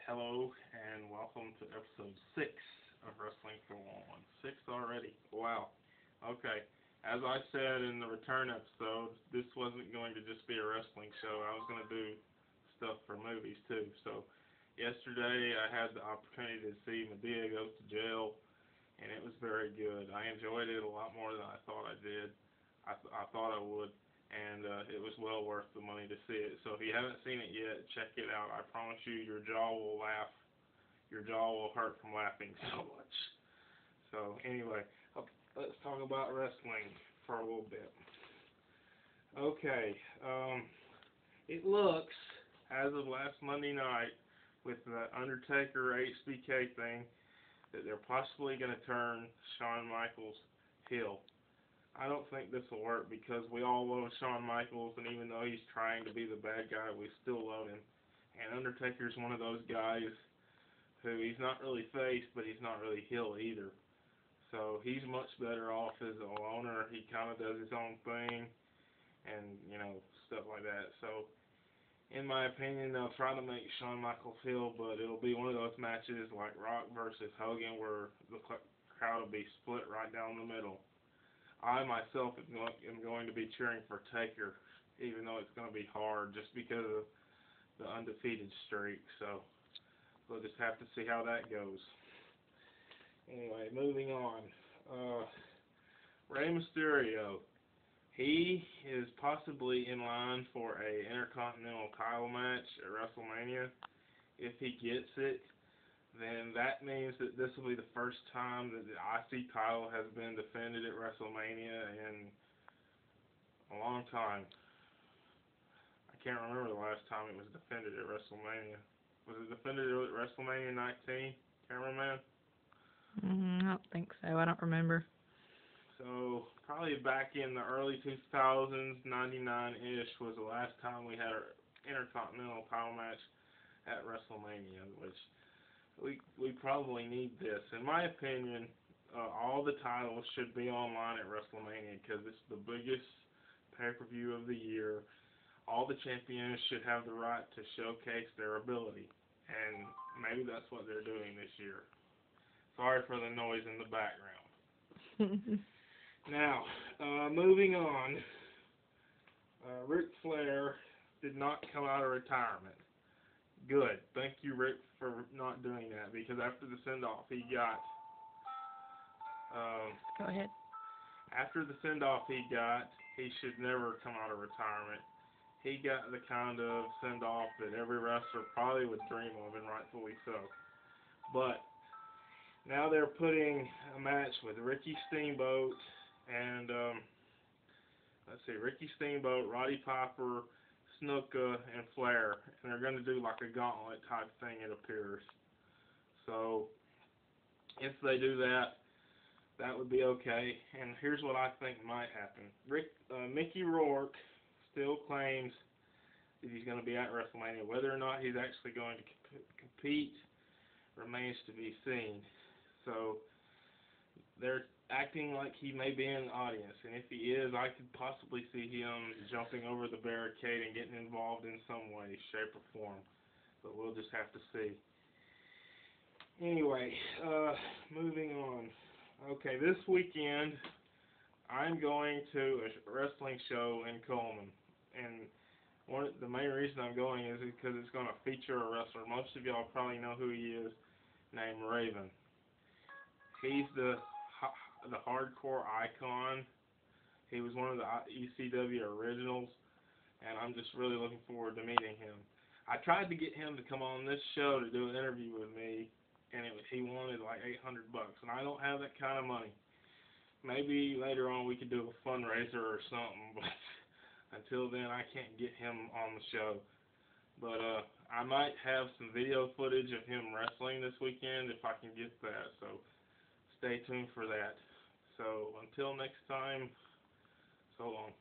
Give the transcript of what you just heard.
Hello and welcome to episode 6 of Wrestling for One. 6 already. Wow. Okay. As I said in the return episode, this wasn't going to just be a wrestling show. I was going to do stuff for movies too. So yesterday I had the opportunity to see Madea Goes to Jail, and it was very good. I enjoyed it a lot more than I thought I did. I thought I would. And it was well worth the money to see it. So if you haven't seen it yet, check it out. I promise you, your jaw will laugh. Your jaw will hurt from laughing so much. So anyway, let's talk about wrestling for a little bit. Okay, it looks, as of last Monday night, with the Undertaker HBK thing, that they're possibly going to turn Shawn Michaels heel. I don't think this will work because we all love Shawn Michaels, and even though he's trying to be the bad guy, we still love him. And Undertaker's one of those guys who he's not really face, but he's not really heel either. So he's much better off as a loner. He kind of does his own thing and, stuff like that. So in my opinion, they'll try to make Shawn Michaels heel, but it'll be one of those matches like Rock versus Hogan where the crowd will be split right down the middle. I myself am going to be cheering for Taker, even though it's going to be hard just because of the undefeated streak. So we'll just have to see how that goes. Anyway, moving on. Rey Mysterio. He is possibly in line for a Intercontinental title match at WrestleMania. If he gets it, then that means that this will be the first time that the IC title has been defended at WrestleMania in a long time. I can't remember the last time it was defended at WrestleMania. Was it defended at WrestleMania 19, cameraman? I don't think so. I don't remember. So, probably back in the early 2000s, 99-ish, was the last time we had an Intercontinental title match at WrestleMania, which we probably need this. In my opinion, all the titles should be online at WrestleMania because it's the biggest pay-per-view of the year. All the champions should have the right to showcase their ability, and maybe that's what they're doing this year. Sorry for the noise in the background. Now, moving on, Ric Flair did not come out of retirement. Good. Thank you, Rick, for not doing that, because after the send-off he got, Go ahead. After the send-off he got, he should never come out of retirement. He got the kind of send-off that every wrestler probably would dream of, and rightfully so. But now they're putting a match with Ricky Steamboat and, Ricky Steamboat, Roddy Piper, Snuka, and Flair, and they're going to do like a gauntlet type thing, it appears. So if they do that, that would be okay. And here's what I think might happen. Mickey Rourke still claims that he's going to be at WrestleMania. Whether or not he's actually going to compete remains to be seen. So they're acting like he may be in the audience, and if he is, I could possibly see him jumping over the barricade and getting involved in some way, shape, or form. But we'll just have to see. Anyway, moving on. Okay, this weekend I'm going to a wrestling show in Coleman, and the main reason I'm going is because it's going to feature a wrestler. Most of y'all probably know who he is, named Raven. He's the hardcore icon. He was one of the ECW originals, and I'm just really looking forward to meeting him. I tried to get him to come on this show to do an interview with me, and he wanted like $800, and I don't have that kind of money. Maybe later on we could do a fundraiser or something, but until then I can't get him on the show. But I might have some video footage of him wrestling this weekend if I can get that, so stay tuned for that. So until next time, so long.